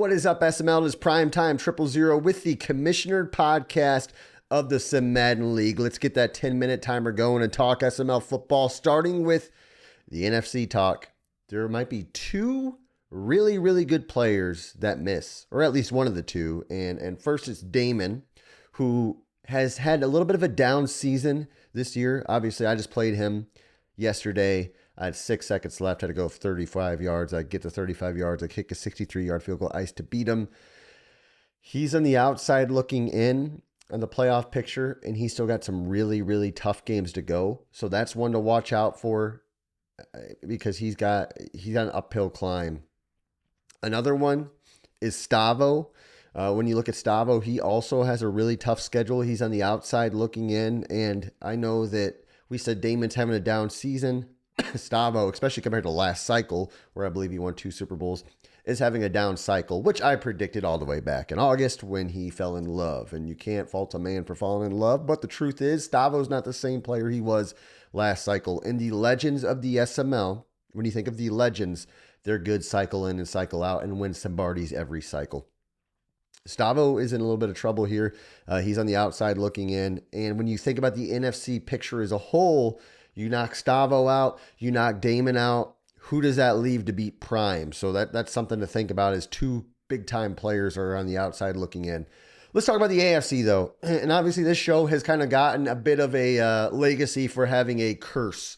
What is up, SML? It is PrimeTime 000 with the commissionered podcast of the SML League. Let's get that 10-minute timer going and talk SML football, starting with the NFC talk. There might be two really good players that miss, or at least one of the two. And first it's Damon, who has had a little bit of a down season this year. Obviously, I just played him yesterday. I had 6 seconds left. I had to go 35 yards. I get to 35 yards. I kick a 63-yard field goal ice to beat him. He's on the outside looking in on the playoff picture, and he's still got some really tough games to go. So that's one to watch out for because he's got an uphill climb. Another one is Stavo. When you look at Stavo, he also has a really tough schedule. He's on the outside looking in, and I know that we said Damon's having a down season. Stavo, especially compared to last cycle, where I believe he won 2 Super Bowls, is having a down cycle, which I predicted all the way back in August when he fell in love. And you can't fault a man for falling in love, but the truth is Stavo's not the same player he was last cycle. In the legends of the SML, when you think of the legends, they're good cycle in and cycle out and win some Barties every cycle. Stavo is in a little bit of trouble here. He's on the outside looking in. And when you think about the NFC picture as a whole, you knock Stavo out, you knock Damon out. Who does that leave to beat Prime? So that's something to think about as two big-time players are on the outside looking in. Let's talk about the AFC, though. And obviously, this show has kind of gotten a bit of a legacy for having a curse.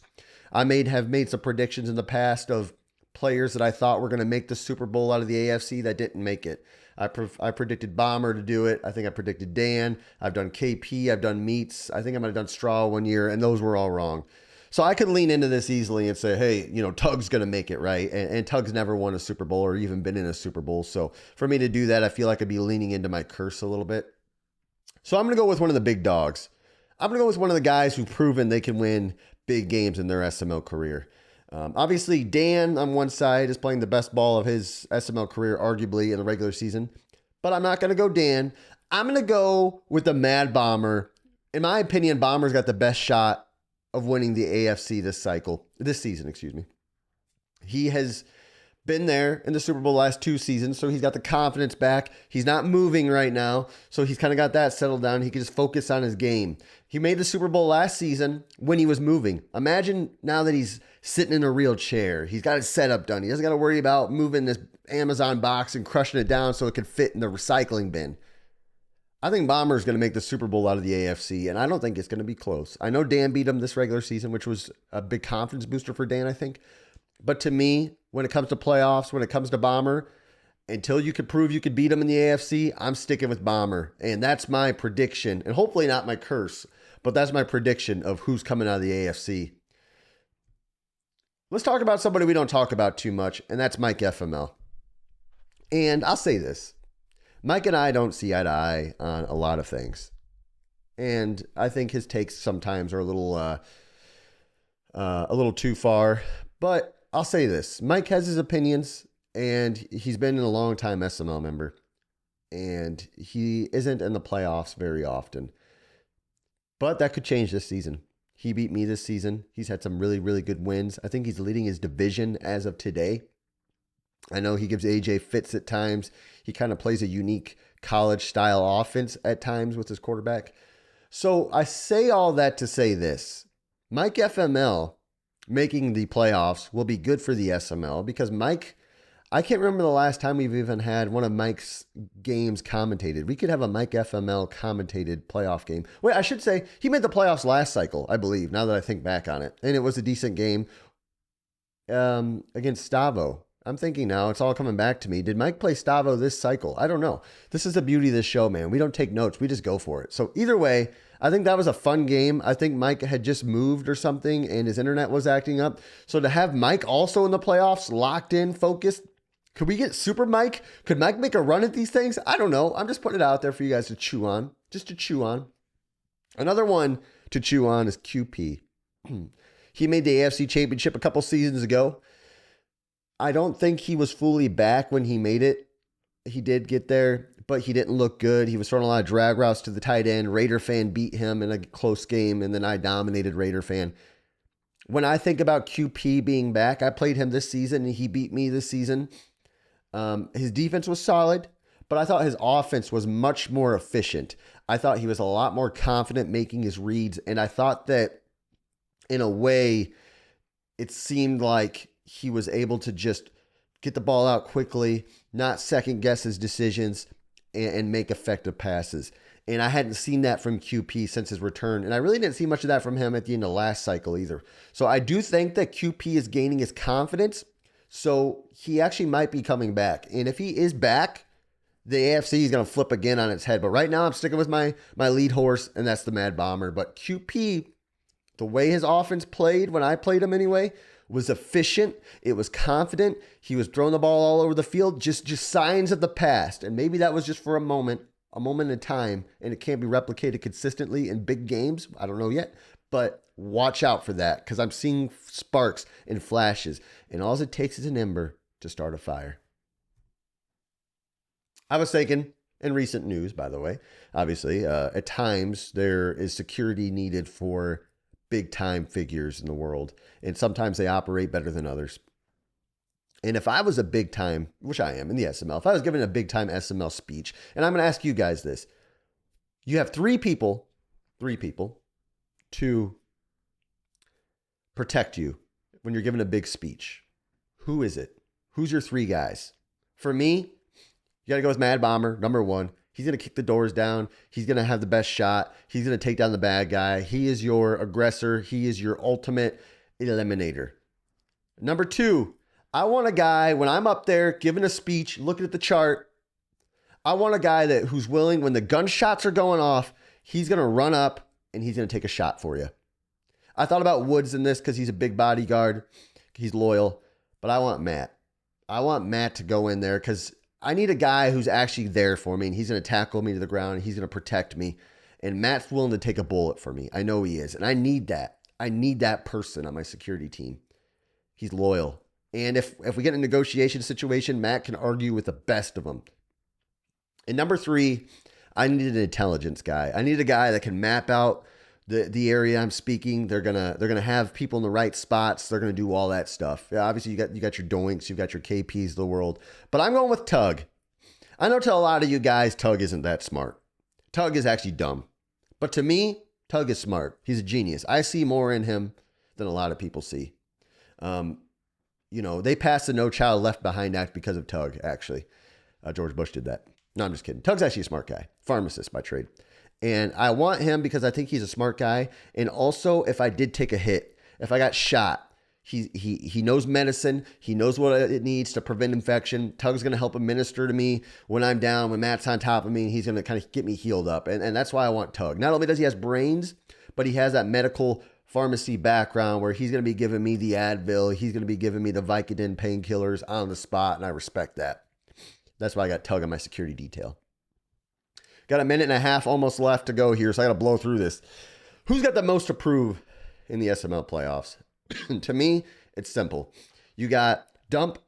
I have made some predictions in the past of players that I thought were going to make the Super Bowl out of the AFC that didn't make it. I predicted Bomber to do it. I think I predicted Dan. I've done KP. I've done Meats. I think I might have done Straw one year, and those were all wrong. So I could lean into this easily and say, hey, Tug's going to make it, right? And Tug's never won a Super Bowl or even been in a Super Bowl. So for me to do that, I feel like I'd be leaning into my curse a little bit. So I'm going to go with one of the big dogs. I'm going to go with one of the guys who've proven they can win big games in their SML career. Obviously, Dan on one side is playing the best ball of his SML career, arguably, in the regular season. But I'm not going to go Dan. I'm going to go with the Mad Bomber. In my opinion, Bomber's got the best shot of winning the AFC this season. He has been there in the Super Bowl last 2 seasons, so he's got the confidence back. He's not moving right now, so he's kind of got that settled down. He can just focus on his game. He made the Super Bowl last season when he was moving. Imagine now that he's sitting in a real chair. He's got his setup done. He doesn't got to worry about moving this Amazon box and crushing it down so it can fit in the recycling bin. I think Bomber's going to make the Super Bowl out of the AFC, and I don't think it's going to be close. I know Dan beat him this regular season, which was a big confidence booster for Dan, I think. But to me, when it comes to playoffs, when it comes to Bomber, until you could prove you could beat him in the AFC, I'm sticking with Bomber. And that's my prediction, and hopefully not my curse, but that's my prediction of who's coming out of the AFC. Let's talk about somebody we don't talk about too much, and that's Mike FML. And I'll say this. Mike and I don't see eye to eye on a lot of things. And I think his takes sometimes are a little too far. But I'll say this. Mike has his opinions, and he's been a long time SML member. And he isn't in the playoffs very often. But that could change this season. He beat me this season. He's had some really good wins. I think he's leading his division as of today. I know he gives AJ fits at times. He kind of plays a unique college-style offense at times with his quarterback. So I say all that to say this. Mike FML making the playoffs will be good for the SML because Mike, I can't remember the last time we've even had one of Mike's games commentated. We could have a Mike FML commentated playoff game. Wait, I should say he made the playoffs last cycle, I believe, now that I think back on it. And it was a decent game against Stavo. I'm thinking now, it's all coming back to me. Did Mike play Stavo this cycle? I don't know. This is the beauty of this show, man. We don't take notes. We just go for it. So either way, I think that was a fun game. I think Mike had just moved or something and his internet was acting up. So to have Mike also in the playoffs, locked in, focused, could we get Super Mike? Could Mike make a run at these things? I don't know. I'm just putting it out there for you guys to chew on. Just to chew on. Another one to chew on is QP. He made the AFC Championship a couple seasons ago. I don't think he was fully back when he made it. He did get there, but he didn't look good. He was throwing a lot of drag routes to the tight end. Raider fan beat him in a close game, and then I dominated Raider fan. When I think about QP being back, I played him this season, and he beat me this season. His defense was solid, but I thought his offense was much more efficient. I thought he was a lot more confident making his reads, and I thought that in a way, it seemed like he was able to just get the ball out quickly, not second guess his decisions, and make effective passes. And I hadn't seen that from QP since his return. And I really didn't see much of that from him at the end of last cycle either. So I do think that QP is gaining his confidence. So he actually might be coming back. And if he is back, the AFC is going to flip again on its head. But right now I'm sticking with my lead horse, and that's the Mad Bomber. But QP, the way his offense played when I played him anyway, was efficient. It was confident. He was throwing the ball all over the field, just signs of the past. And maybe that was just for a moment in time, and it can't be replicated consistently in big games. I don't know yet, but watch out for that, because I'm seeing sparks and flashes, and all it takes is an ember to start a fire. I was thinking, in recent news, by the way, obviously, at times there is security needed for big time figures in the world, and sometimes they operate better than others. And if I was a big time, which I am in the SML, if I was given a big time SML speech, and I'm going to ask you guys this, you have three people to protect you when you're given a big speech. Who is it? Who's your three guys? For me, you got to go with Mad Bomber, number one. He's going to kick the doors down. He's going to have the best shot. He's going to take down the bad guy. He is your aggressor. He is your ultimate eliminator. Number two, I want a guy, when I'm up there giving a speech, looking at the chart, I want a guy who's willing, when the gunshots are going off, he's going to run up and he's going to take a shot for you. I thought about Woods in this because he's a big bodyguard. He's loyal. But I want Matt. I want Matt to go in there because I need a guy who's actually there for me, and he's going to tackle me to the ground, and he's going to protect me. And Matt's willing to take a bullet for me. I know he is. And I need that. I need that person on my security team. He's loyal. And if we get in a negotiation situation, Matt can argue with the best of them. And number three, I need an intelligence guy. I need a guy that can map out the area I'm speaking. They're gonna have people in the right spots. They're gonna do all that stuff. Yeah, obviously you got your Doinks, you've got your KPs of the world. But I'm going with Tug. I know to a lot of you guys, Tug isn't that smart. Tug is actually dumb. But to me, Tug is smart. He's a genius. I see more in him than a lot of people see. They passed the No Child Left Behind Act because of Tug, actually. George Bush did that. No, I'm just kidding. Tug's actually a smart guy. Pharmacist by trade. And I want him because I think he's a smart guy. And also, if I did take a hit, if I got shot, he knows medicine. He knows what it needs to prevent infection. Tug's going to help administer to me when I'm down, when Matt's on top of me. He's going to kind of get me healed up. And that's why I want Tug. Not only does he have brains, but he has that medical pharmacy background where he's going to be giving me the Advil. He's going to be giving me the Vicodin painkillers on the spot, and I respect that. That's why I got Tug on my security detail. Got a minute and a half almost left to go here, so I got to blow through this. Who's got the most to prove in the SML playoffs? To me, it's simple. You got Dump.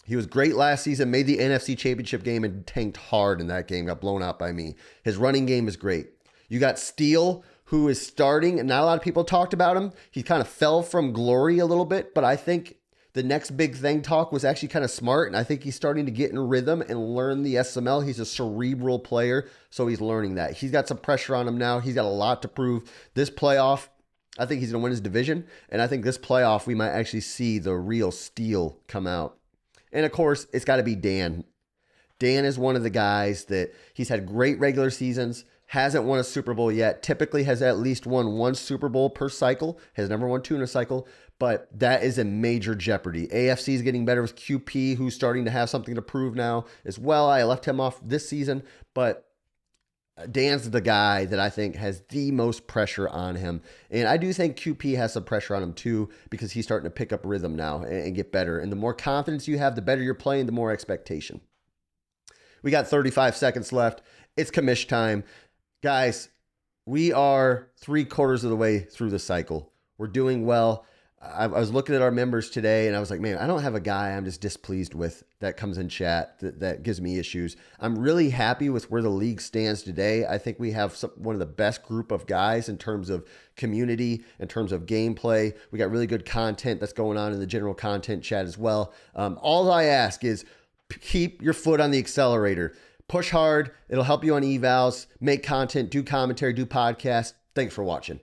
He was great last season, made the NFC Championship game and tanked hard in that game, got blown out by me. His running game is great. You got Steele, who is starting, and not a lot of people talked about him. He kind of fell from glory a little bit, but I think the next big thing talk was actually kind of smart, and I think he's starting to get in rhythm and learn the SML. He's a cerebral player, so he's learning that. He's got some pressure on him now. He's got a lot to prove. This playoff, I think he's going to win his division, and I think this playoff we might actually see the real Steele come out. And, of course, it's got to be Dan. Dan is one of the guys that he's had great regular seasons, hasn't won a Super Bowl yet, typically has at least won one Super Bowl per cycle, has never won two in a cycle, but that is in major jeopardy. AFC is getting better with QP, who's starting to have something to prove now as well. I left him off this season, but Dan's the guy that I think has the most pressure on him. And I do think QP has some pressure on him too, because he's starting to pick up rhythm now and get better. And the more confidence you have, the better you're playing, the more expectation. We got 35 seconds left. It's commish time. Guys, we are 3/4 of the way through the cycle. We're doing well. I was looking at our members today and I was like, man, I don't have a guy I'm just displeased with that comes in chat that gives me issues. I'm really happy with where the league stands today. I think we have one of the best group of guys in terms of community, in terms of gameplay. We got really good content that's going on in the general content chat as well. All I ask is keep your foot on the accelerator. Push hard. It'll help you on evals, make content, do commentary, do podcasts. Thanks for watching.